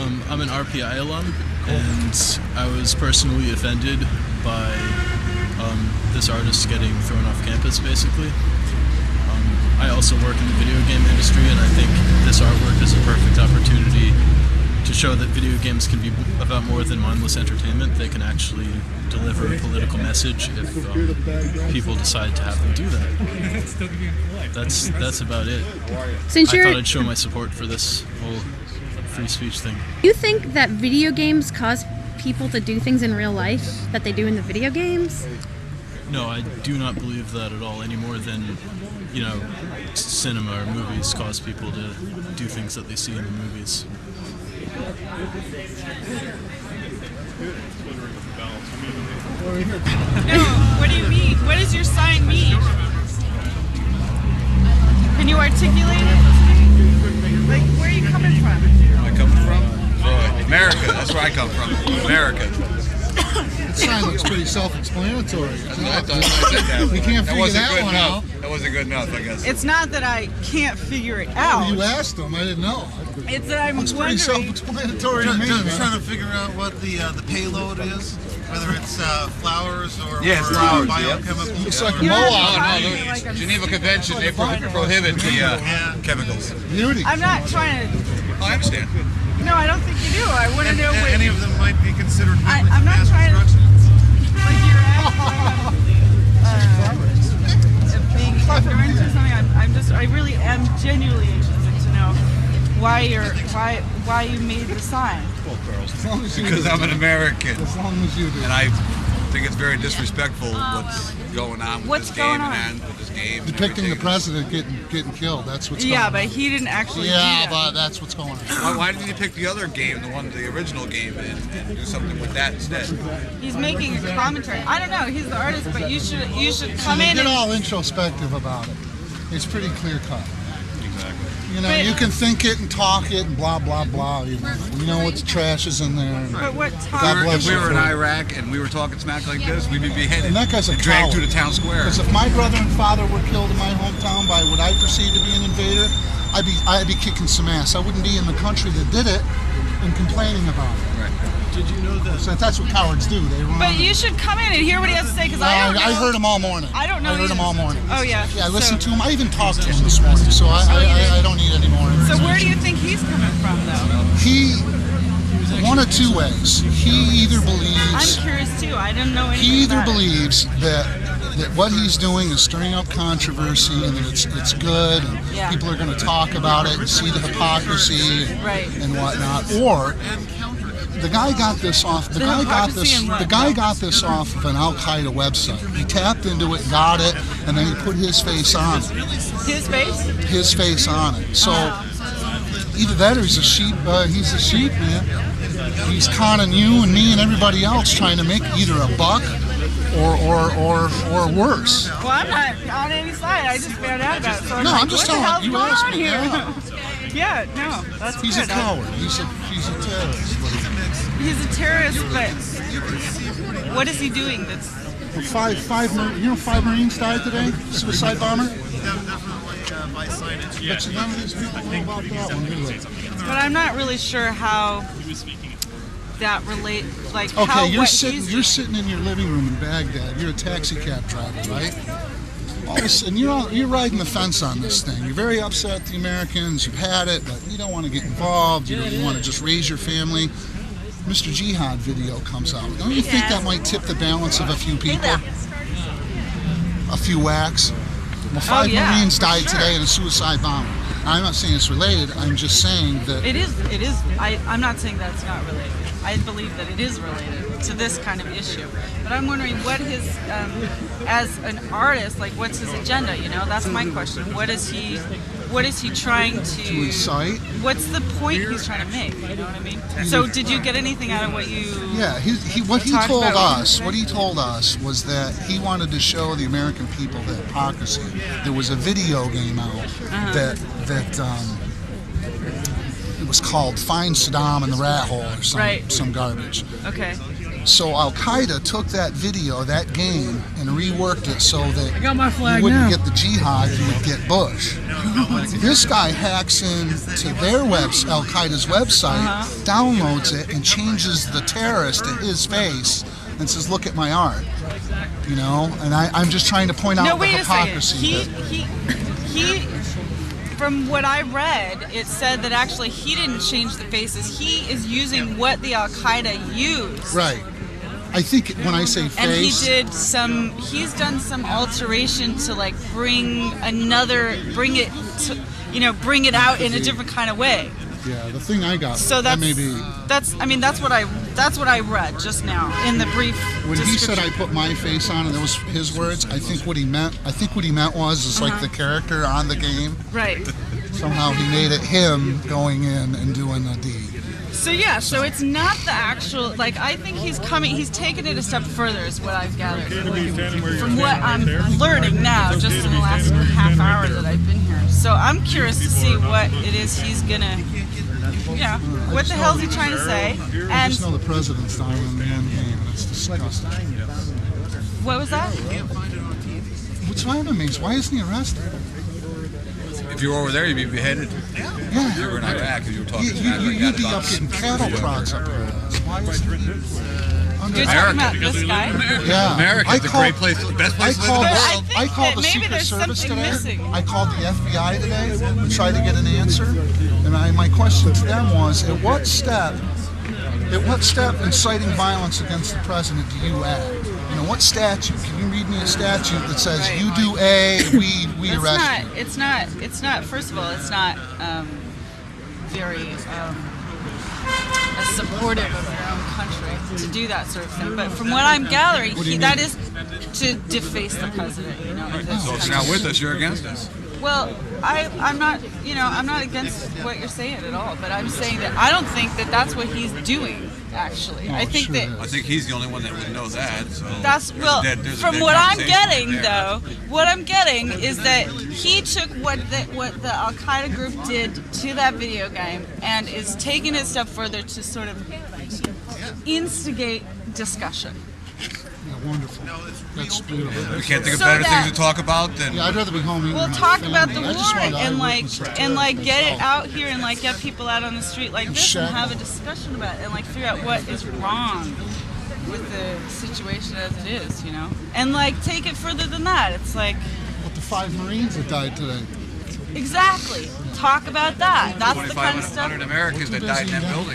I'm an RPI alum, and I was personally offended by this artist getting thrown off campus, basically. I also work in the video game industry, and I think this artwork is a perfect opportunity to show that video games can be about more than mindless entertainment. They can actually deliver a political message if people decide to have them do that. That's about it. I thought I'd show my support for this whole free speech thing. Do you think that video games cause people to do things in real life that they do in the video games? No, I do not believe that at all, any more than, cinema or movies cause people to do things that they see in the movies. No, what do you mean? What does your sign mean? Can you articulate it? Like, where are you coming from? Where am I coming from? America. That's where I come from. America. The sign looks pretty self-explanatory. I thought I said that. We can't figure wasn't that good one enough. out. That wasn't good enough, I guess. It's not that I can't figure it out. You asked them. I didn't know. It's that I'm Looks pretty wondering. self-explanatory to me. Just trying to figure out what the payload is, whether it's flowers or flowers, biochemical. Looks like a You know, mohawk. I'm No, talking like I'm Geneva speaking Convention, they for the prohibit the chemicals. Beauty. I'm not trying to. Oh, I understand. No, I don't think you do. I want to know what. Any of them might be considered I'm not mass trying to. destruction. Like you're being ignorant or something. I really am genuinely interested to know why you made the sign. As long as you Because do. I'm an American. As long as you do. And I think it's very disrespectful what's going on with What's this game going on? and with this game. and Depicting the everything. president getting killed. That's what's going Yeah, on. but he didn't actually. Yeah, do that. but that's what's going on. Why didn't he pick the other game, the original game, and do something with that instead? He's making a commentary. I don't know. He's the artist, but you should come in Get and. all introspective about it. It's pretty clear cut. Exactly. But- You can think it and talk it and blah blah blah. You know what trash is in there. And But what God time? bless If we you were in for it. Iraq and we were talking smack like this, we'd be beheaded And that guy's a and dragged coward. through the town square. Because if my brother and father were killed in my hometown by what I perceive to be an invader, I'd be kicking some ass. I wouldn't be in the country that did it and complaining about it. Right. Did you know that? So that's what cowards do. They run. But you should come in and hear what he has to say, because I don't know. I heard him all morning. I don't know I heard him either. all morning. Oh, yeah. Yeah, I listened So- to him. I even talked to him this morning. So I don't need any more. So where do you think he's coming from, though? He, one of two ways. He either I'm believes curious too. I didn't know anything he either about it. believes that what he's doing is stirring up controversy and that it's good and Yeah. people are going to talk about it and see the hypocrisy and, Right. and whatnot. Or the guy got this off. The guy got this off of an Al Qaeda website. He tapped into it, got it, and then he put his face on it. His face? His face on it. So either that or he's a sheep. He's a sheep, man. He's conning you and me and everybody else, trying to make either a buck or worse. Well, I'm not on any side. I just found out about it. So No, like, I'm just what the telling hell's you. going Asked on me. here? Yeah. Yeah, no, that's He's good. a coward. He's a terrorist. He's a terrorist, but what is he doing? That's Five Marines died today. Suicide bomber. Definitely by signage. But none of these people know about that one, do they? But I'm not really sure how that relate. Like Okay, how you're what sitting. he's You're doing. sitting in your living room in Baghdad. You're a taxi cab driver, right? All of a sudden, you're riding the fence on this thing. You're very upset at the Americans. You've had it, but you don't want to get involved. You want to just raise your family. Mr. Jihad video comes out. Don't you think that might tip the balance of a few people? A few whacks? Well, five yeah, Marines for died sure. today in a suicide bomber. I'm not saying it's related. I'm just saying that It is. It is. I'm not saying that it's not related. I believe that it is related to this kind of issue. But I'm wondering what his, as an artist, like what's his agenda? You know, that's my question. What is he trying to incite. What's the point he's trying to make? You know what I mean? So did you get anything out of what you? Yeah, what he talked told about us, today? what he told us was that he wanted to show the American people the hypocrisy. There was a video game out that it was called "Find Saddam in the Rat Hole" or some Right. some garbage. Okay. So Al Qaeda took that video, that game, and reworked it so that got my flag you wouldn't now. get the jihad, you would get Bush. This guy hacks into their Al Qaeda's website, downloads it, and changes the terrorist to his face and says, "Look at my art." You know, and I'm just trying to point out No, the wait a second. hypocrisy. He. From what I read, it said that actually he didn't change the faces. He is using what the Al Qaeda used. Right. I think when I say And he face, did some. He's done some alteration to like bring it out in a different kind of way. yeah, the thing I got, So that that's may be. that's what I read just now in the brief When he said description. I put my face on, and that was his words, I think what he meant was like the character on the game. Right. Somehow he made it him going in and doing the deed. So yeah, so it's not the actual, like, I think he's taken it a step further is what I've gathered. From what I'm learning now, just in the last half hour that I've been here. So I'm curious to see what it is he's gonna, what the hell's he trying to say? I And just know the president's dying in the end game, and it's disgusting. what was that? What's why I'm amazed? Why isn't he arrested? If you were over there, you'd be beheaded. Yeah. If you were in Iraq, if you were talking smack like You'd that be about up getting cattle prods up there. Why isn't he? You're talking about this guy? Yeah. America, it's a great place, the best place to live in the But I world. think I called that the maybe Secret there's Service something today. missing. I called the FBI today to try to get an answer. And my question to them was, at what step inciting violence against the president do you add? You know, what statute? Can you read me a statute that says Right. you do A, we arrest you? It's not, first of all, it's not very supportive of your own country to do that sort of thing. But from what I'm gathering, What do you that mean? is to deface the president, you know. of this So if country. you're not with us, you're against us. Well, I'm not against what you're saying at all, but I'm saying that I don't think that that's what he's doing, actually. I think sure that I think he's the only one that would know that. So that's, well, there's a from dead what I'm conversation getting, right there. though, what I'm getting is that he took what the Al Qaeda group did to that video game and is taking it a step further to sort of instigate discussion. Yeah, wonderful. That's beautiful. We can't think of So better that- things to talk about than. Yeah, I'd rather be home eating We'll with my talk family. about the I war just wanted and eyewitness get it Oh. out here and like get people out on the street like this and have a discussion about it and like figure out what is wrong with the situation as it is, you know, and like take it further than that. It's like With the 5 Marines that died today. exactly talk about that. That's the kind of stuff. 2,500 Americans that died in that building.